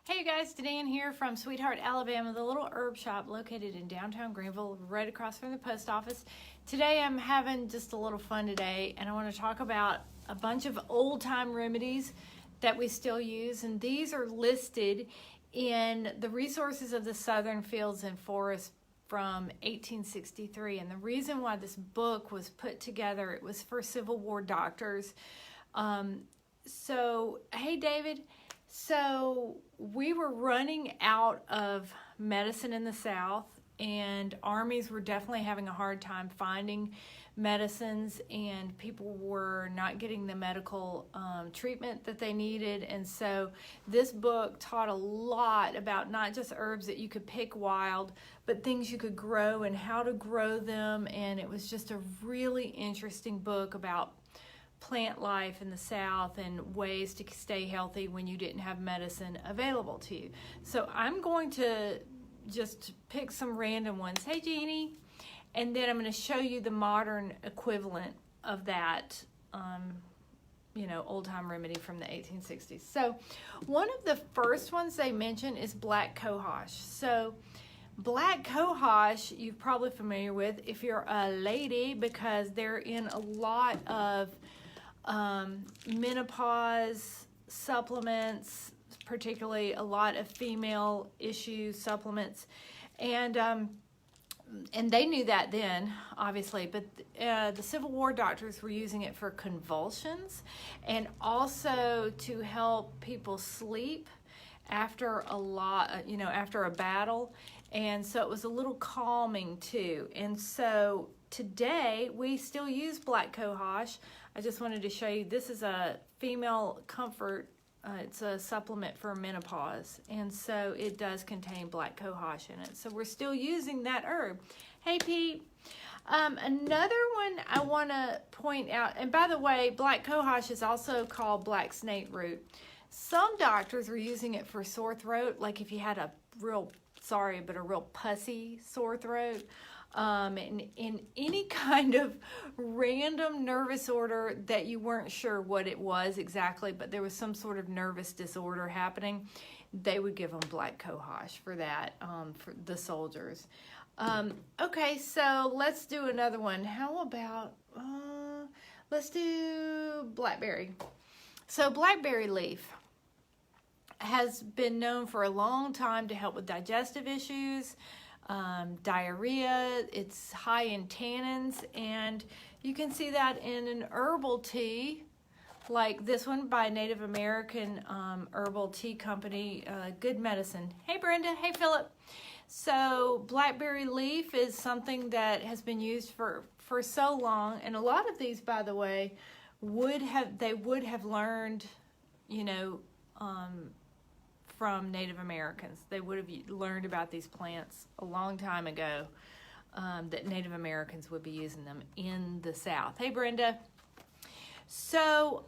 Hey you guys, Dan here from Sweetheart, Alabama, the little herb shop located in downtown Greenville, right across from the post office. Today I'm having just a little fun today, and I want to talk about a bunch of old-time remedies that we still use, and these are listed in the Resources of the Southern Fields and Forests from 1863. And the reason why this book was put together, it was for Civil War doctors. Hey David. So we were running out of medicine in the South, and armies were definitely having a hard time finding medicines, and people were not getting the medical treatment that they needed. And so this book taught a lot about not just herbs that you could pick wild, but things you could grow and how to grow them. And it was just a really interesting book about plant life in the South and ways to stay healthy when you didn't have medicine available to you. So I'm going to just pick some random ones. Hey Jeannie. And then I'm going to show you the modern equivalent of that old-time remedy from the 1860s. So one of the first ones they mention is black cohosh. So black cohosh, you're probably familiar with if you're a lady, because they're in a lot of menopause supplements, particularly a lot of female issue supplements, and they knew that then, obviously, but the Civil War doctors were using it for convulsions and also to help people sleep after after a battle. And so it was a little calming too. And so today we still use black cohosh. I just wanted to show you, this is a female comfort. It's a supplement for menopause, and so it does contain black cohosh in it. So we're still using that herb. Hey Pete. Another one I want to point out, and by the way, black cohosh is also called black snake root. Some doctors are using it for sore throat, like if you had a real pussy sore throat. In any kind of random nervous order that you weren't sure what it was exactly, but there was some sort of nervous disorder happening, they would give them black cohosh for that, for the soldiers. Okay, so let's do another one. How about, let's do blackberry. So blackberry leaf has been known for a long time to help with digestive issues, diarrhea. It's high in tannins, and you can see that in an herbal tea like this one by Native American Herbal Tea Company, Good Medicine. Hey Brenda. Hey Philip. So blackberry leaf is something that has been used for so long, and a lot of these, by the way, would have learned, from Native Americans. They would have learned about these plants a long time ago, that Native Americans would be using them in the South. Hey Brenda. So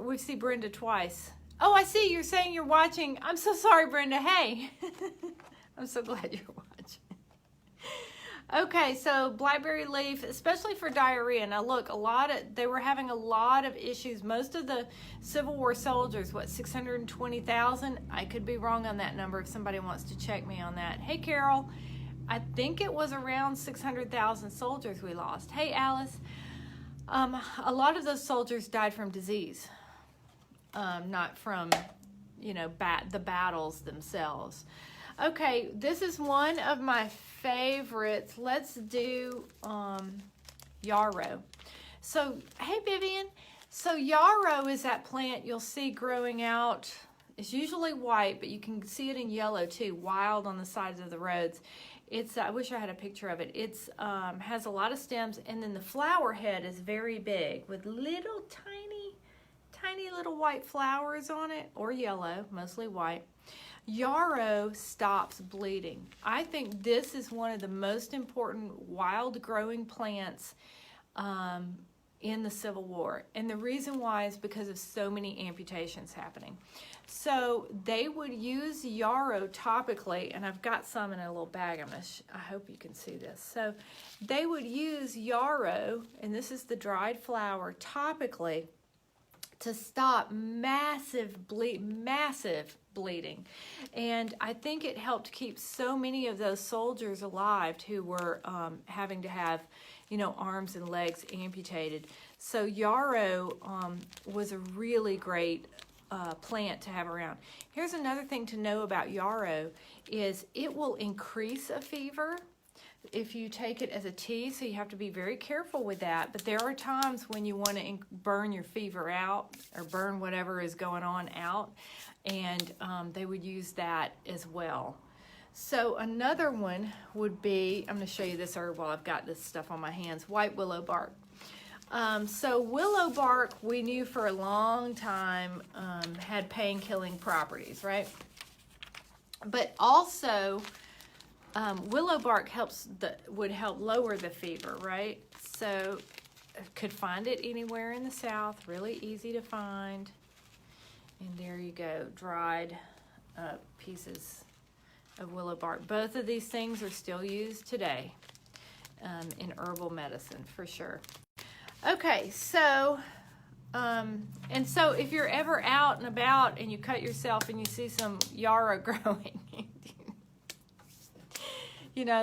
we see Brenda twice. Oh, I see, you're saying you're watching. I'm so sorry, Brenda. Hey. I'm so glad you're watching. Okay, so blackberry leaf, especially for diarrhea. Now look, they were having a lot of issues. Most of the Civil War soldiers, 620,000? I could be wrong on that number if somebody wants to check me on that. Hey Carol, I think it was around 600,000 soldiers we lost. Hey Alice, a lot of those soldiers died from disease, not from, the battles themselves. Okay, this is one of my favorites. Let's do yarrow. So, hey Vivian. So yarrow is that plant you'll see growing out. It's usually white, but you can see it in yellow too, wild on the sides of the roads. I wish I had a picture of it. It's has a lot of stems, and then the flower head is very big with little tiny little white flowers on it, or yellow, mostly white. Yarrow stops bleeding. I think this is one of the most important wild growing plants in the Civil War. And the reason why is because of so many amputations happening. So they would use yarrow topically, and I've got some in a little bag. I hope you can see this. So they would use yarrow, and this is the dried flower, topically to stop massive bleeding. And I think it helped keep so many of those soldiers alive who were having to have, arms and legs amputated. So yarrow was a really great plant to have around. Here's another thing to know about yarrow is it will increase a fever if you take it as a tea, so you have to be very careful with that. But there are times when you want to burn your fever out or burn whatever is going on out, and they would use that as well. So another one would be, I'm going to show you this herb while I've got this stuff on my hands, white willow bark. So willow bark, we knew for a long time had pain-killing properties, right? But also, willow bark would help lower the fever, right? So could find it anywhere in the South, really easy to find. And there you go, dried pieces of willow bark. Both of these things are still used today in herbal medicine for sure. Okay, so and so if you're ever out and about and you cut yourself and you see some yarrow growing,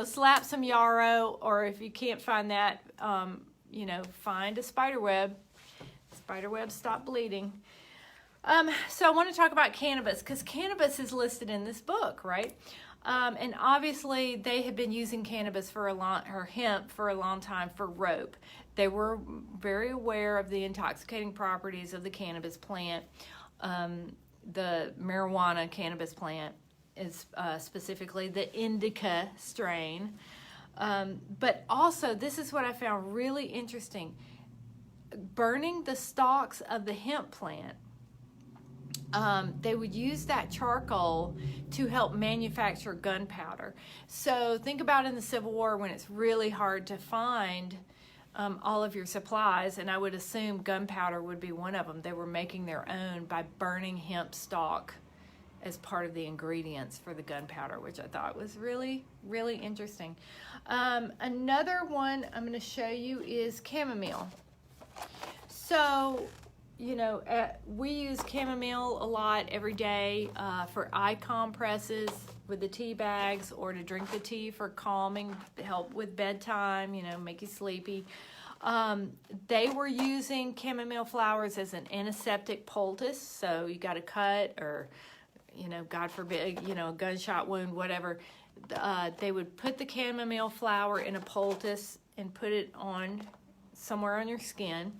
slap some yarrow, or if you can't find that, find a spider web. Spider webs stop bleeding. So I want to talk about cannabis, because cannabis is listed in this book, right? And obviously they have been using cannabis or hemp for a long time for rope. They were very aware of the intoxicating properties of the cannabis plant, the marijuana cannabis plant. Is specifically the indica strain. But also, this is what I found really interesting. Burning the stalks of the hemp plant, they would use that charcoal to help manufacture gunpowder. So think about in the Civil War when it's really hard to find all of your supplies, and I would assume gunpowder would be one of them. They were making their own by burning hemp stalk as part of the ingredients for the gunpowder, which I thought was really, really interesting. Another one I'm going to show you is chamomile. So, we use chamomile a lot every day for eye compresses with the tea bags, or to drink the tea for calming, to help with bedtime, make you sleepy. They were using chamomile flowers as an antiseptic poultice, so you got a cut or God forbid, a gunshot wound, whatever, they would put the chamomile flower in a poultice and put it on somewhere on your skin.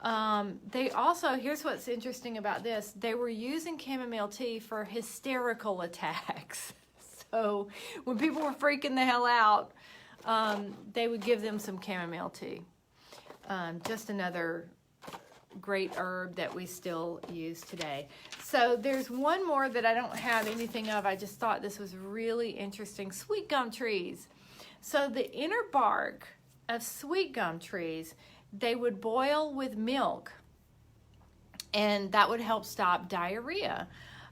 They also, here's what's interesting about this, they were using chamomile tea for hysterical attacks. So when people were freaking the hell out, they would give them some chamomile tea. Just another great herb that we still use today. So there's one more that I don't have anything of. I just thought this was really interesting. Sweet gum trees. So the inner bark of sweet gum trees, they would boil with milk, and that would help stop diarrhea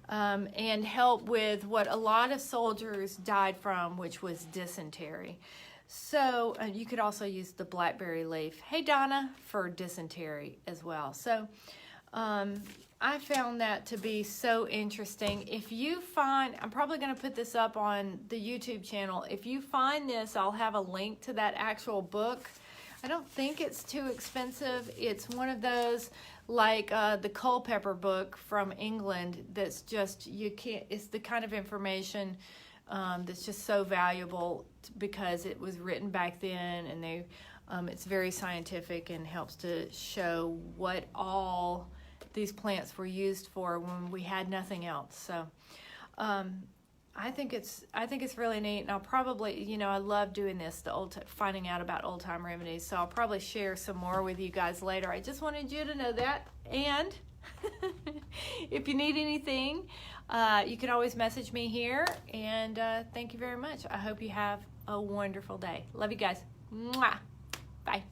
and help with what a lot of soldiers died from, which was dysentery. So you could also use the blackberry leaf, hey Donna, for dysentery as well. So I found that to be so interesting. If you find, I'm probably going to put this up on the YouTube channel. If you find this, I'll have a link to that actual book. I don't think it's too expensive. It's one of those like the Culpeper book from England that's just, it's the kind of information that's just so valuable because it was written back then, and it's very scientific and helps to show what all these plants were used for when we had nothing else. So I think it's really neat, and I'll probably, I love doing this, finding out about old time remedies. So I'll probably share some more with you guys later. I just wanted you to know that, and if you need anything, you can always message me here, and thank you very much. I hope you have a wonderful day. Love you guys. Mwah. Bye.